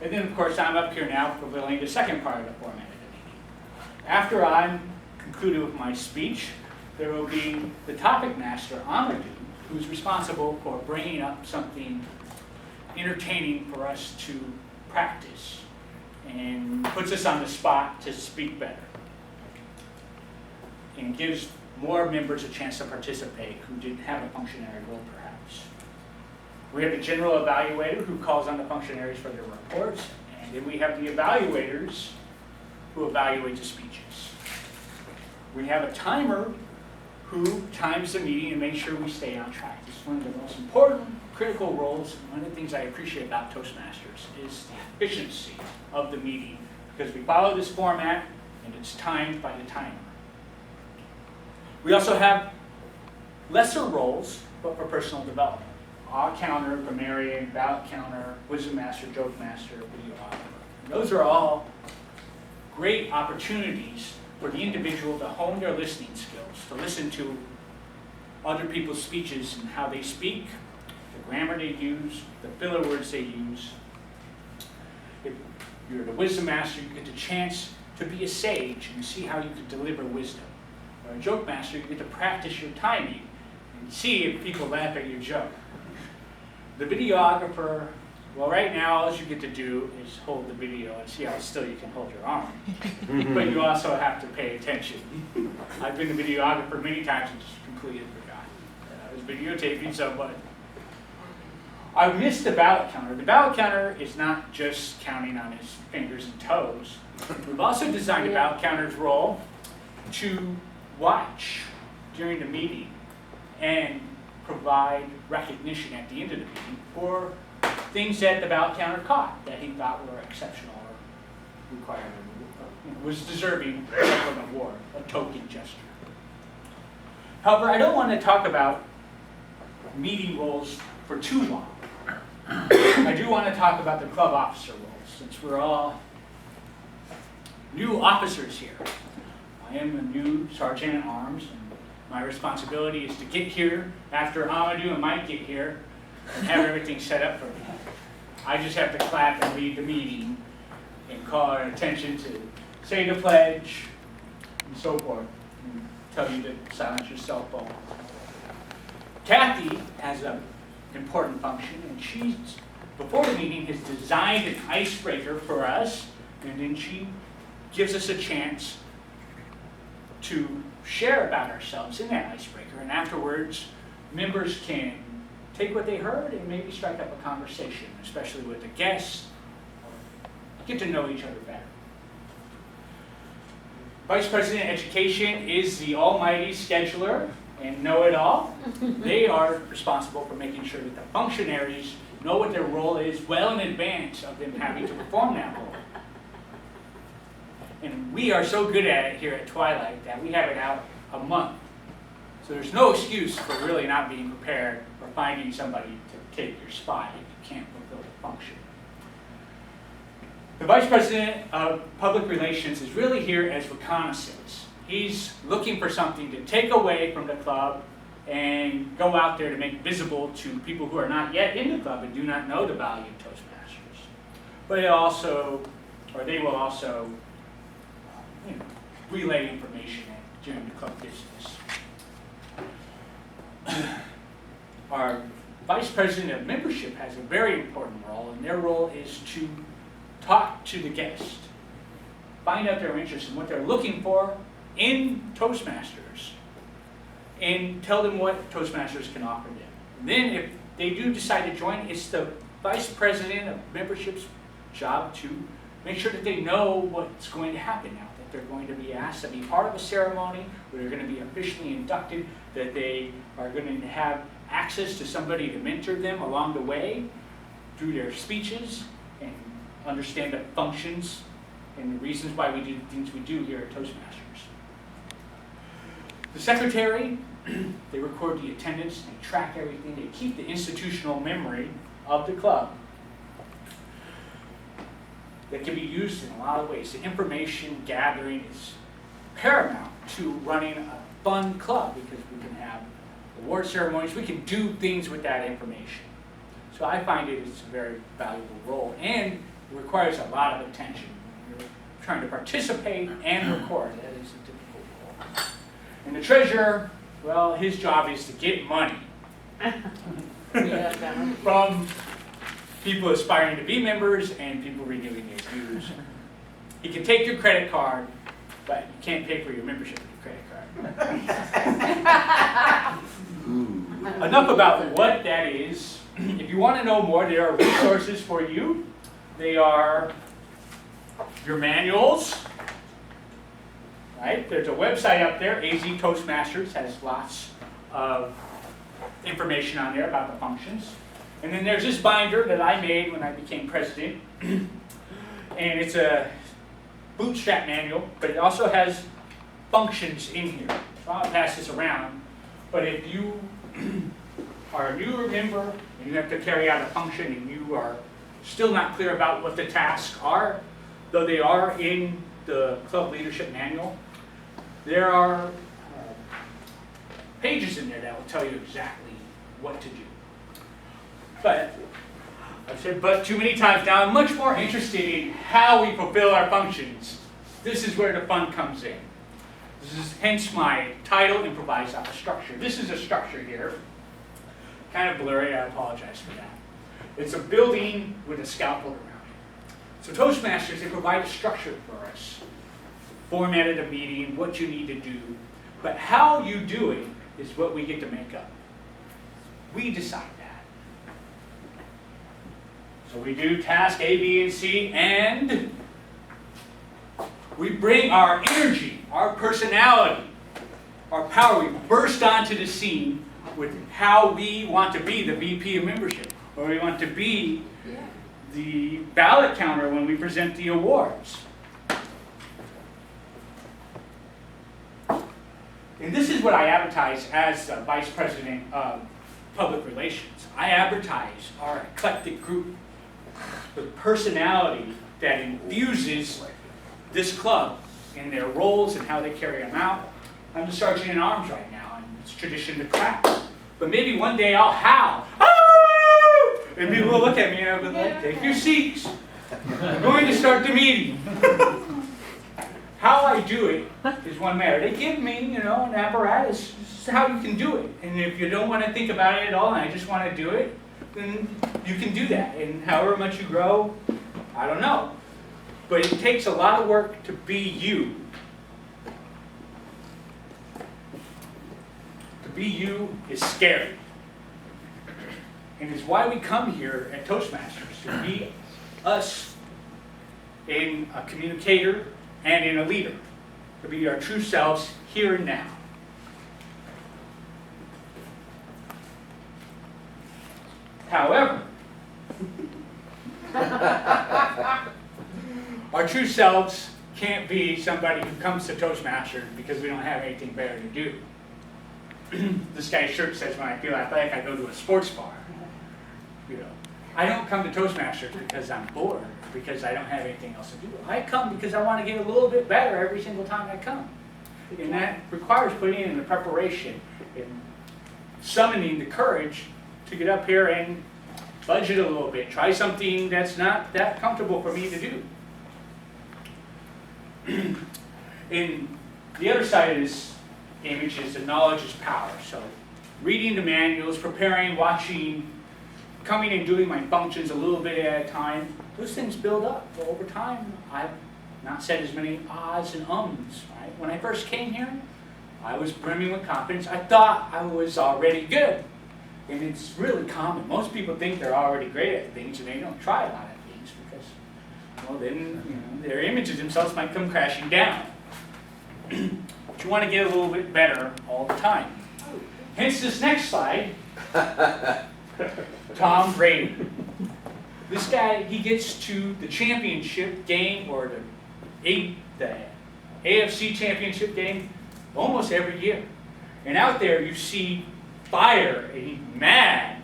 And then, of course, I'm up here now fulfilling the second part of the format of the meeting. After I'm concluded with my speech, there will be the topic master, Amadou, who's responsible for bringing up something entertaining for us to practice and puts us on the spot to speak better and gives more members a chance to participate who didn't have a functionary role perhaps. We have the general evaluator who calls on the functionaries for their reports, and then we have the evaluators who evaluate the speeches. We have a timer who times the meeting and makes sure we stay on track. It's one of the most important critical roles, and one of the things I appreciate about Toastmasters is the efficiency of the meeting, because we follow this format and it's timed by the timer. We also have lesser roles, but for personal development. Awe counter, grammarian, ballot counter, wisdom master, joke master, videographer. Those are all great opportunities for the individual to hone their listening skills, to listen to other people's speeches and how they speak, the grammar they use, the filler words they use. If you're the wisdom master, you get the chance to be a sage and see how you can deliver wisdom. Or a joke master, you get to practice your timing and see if people laugh at your joke. The videographer, well, right now all you get to do is hold the video and see how still you can hold your arm. But you also have to pay attention. I've been a videographer many times and just completely forgot that I was videotaping someone. I missed the ballot counter. The ballot counter is not just counting on his fingers and toes. We've also designed a ballot counter's role to watch during the meeting and provide recognition at the end of the meeting for things that the ballot counter caught that he thought were exceptional or required, was deserving of an award, a token gesture. However, I don't want to talk about meeting roles for too long. I do want to talk about the club officer roles, since we're all new officers here. I am a new sergeant at arms, and my responsibility is to get here after Amadou and Mike get here and have everything set up for me. I just have to clap and lead the meeting and call our attention to say the pledge and so forth, and tell you to silence your cell phone. Kathy has an important function, and she's, before the meeting, has designed an icebreaker for us, and then she gives us a chance to share about ourselves in that icebreaker, and afterwards members can take what they heard and maybe strike up a conversation, especially with a guest, or get to know each other better. Vice President Education is the almighty scheduler and know-it-all. They are responsible for making sure that the functionaries know what their role is well in advance of them having to perform that role. And we are so good at it here at Twilight that we have it out a month. So there's no excuse for really not being prepared or finding somebody to take your spot if you can't fulfill the function. The Vice President of Public Relations is really here as reconnaissance. He's looking for something to take away from the club and go out there to make visible to people who are not yet in the club and do not know the value of Toastmasters. But they will also relay information during the club business. Our Vice President of Membership has a very important role, and their role is to talk to the guest, find out their interests and what they're looking for in Toastmasters, and tell them what Toastmasters can offer them. And then if they do decide to join, it's the Vice President of Membership's job to make sure that they know what's going to happen now, that they're going to be asked to be part of a ceremony, where they're going to be officially inducted, that they are going to have access to somebody to mentor them along the way through their speeches and understand the functions and the reasons why we do the things we do here at Toastmasters. The secretary, they record the attendance, they track everything, they keep the institutional memory of the club that can be used in a lot of ways. The information gathering is paramount to running a fun club, because we can have award ceremonies, we can do things with that information. So I find it is a very valuable role, and requires a lot of attention. You're trying to participate and record. That is a difficult role. And the treasurer, well, his job is to get money from people aspiring to be members and people renewing their dues. He can take your credit card, but you can't pay for your membership with your credit card. Enough about what that is. If you want to know more, there are resources for you. They are your manuals, right? There's a website up there, AZ Toastmasters, has lots of information on there about the functions. And then there's this binder that I made when I became president. And it's a bootstrap manual, but it also has functions in here. So I'll pass this around. But if you are a newer member and you have to carry out a function and you are still not clear about what the tasks are, though they are in the club leadership manual, there are pages in there that will tell you exactly what to do. But I've said but too many times now, I'm much more interested in how we fulfill our functions. This is where the fun comes in. This is hence my title, Improvise Out a Structure. This is a structure here. Kind of blurry, I apologize for that. It's a building with a scaffold around it. So Toastmasters, they provide a structure for us. Format of the meeting, what you need to do. But how you do it is what we get to make up. We decide that. So we do task A, B, and C, and we bring our energy, our personality, our power. We burst onto the scene with how we want to be the VP of membership, or we want to be the ballot counter when we present the awards. And this is what I advertise as the Vice President of Public Relations. I advertise our eclectic group with personality that infuses this club in their roles and how they carry them out. I'm the sergeant in arms right now, and it's tradition to clap. But maybe one day I'll howl, "Ah!" and people will look at me and I'll be like, "Take your seats. We're going to start the meeting." How I do it is one matter. They give me, an apparatus. This is how you can do it. And if you don't want to think about it at all and I just want to do it, then you can do that. And however much you grow, I don't know. But it takes a lot of work to be you. To be you is scary. And it's why we come here at Toastmasters, to be us in a communicator and in a leader, to be our true selves here and now. However, our true selves can't be somebody who comes to Toastmasters because we don't have anything better to do. This guy's shirt says, when I feel athletic, I go to a sports bar. I don't come to Toastmasters because I'm bored, because I don't have anything else to do. I come because I want to get a little bit better every single time I come. And that requires putting in the preparation and summoning the courage to get up here and budget a little bit. Try something that's not that comfortable for me to do. And the other side of this image is that knowledge is power. So reading the manuals, preparing, watching, coming and doing my functions a little bit at a time, those things build up. Well, over time, I've not said as many ahs and ums. Right? When I first came here, I was brimming with confidence. I thought I was already good. And it's really common. Most people think they're already great at things and they don't try a lot of things because, well, then their images themselves might come crashing down. But you want to get a little bit better all the time. Hence this next slide. Tom Brady. This guy, he gets to the championship game or the AFC championship game almost every year. And out there you see fire and he's mad.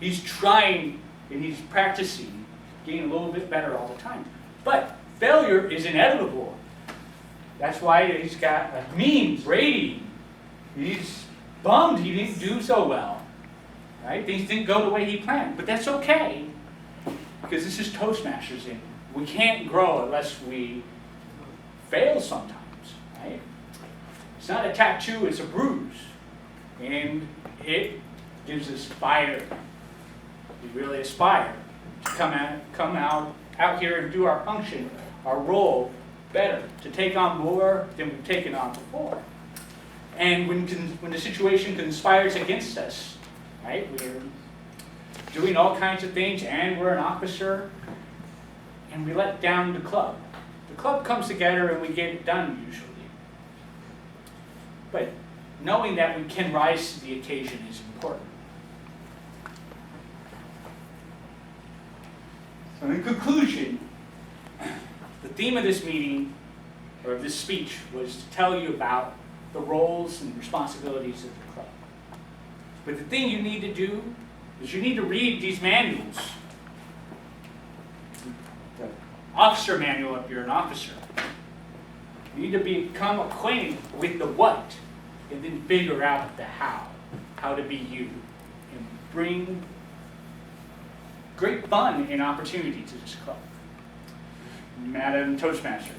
He's trying and he's practicing, getting a little bit better all the time. But failure is inevitable. That's why he's got a meme, Brady. He's bummed he didn't do so well. Right? Things didn't go the way he planned, but that's okay because this is Toastmasters and We can't grow unless we fail sometimes, right? It's not a tattoo, it's a bruise. And it gives us fire. We really aspire to come out here and do our function, our role better, to take on more than we've taken on before. And when the situation conspires against us, right, we're doing all kinds of things and we're an officer, and we let down the club. The club comes together and we get it done usually. But knowing that we can rise to the occasion is important. So in conclusion, the theme of this meeting, or of this speech, was to tell you about the roles and responsibilities of the club. But the thing you need to do is you need to read these manuals. The officer manual if you're an officer. You need to become acquainted with the what, and then figure out the how to be you, and bring great fun and opportunity to this club. Madam Toastmaster.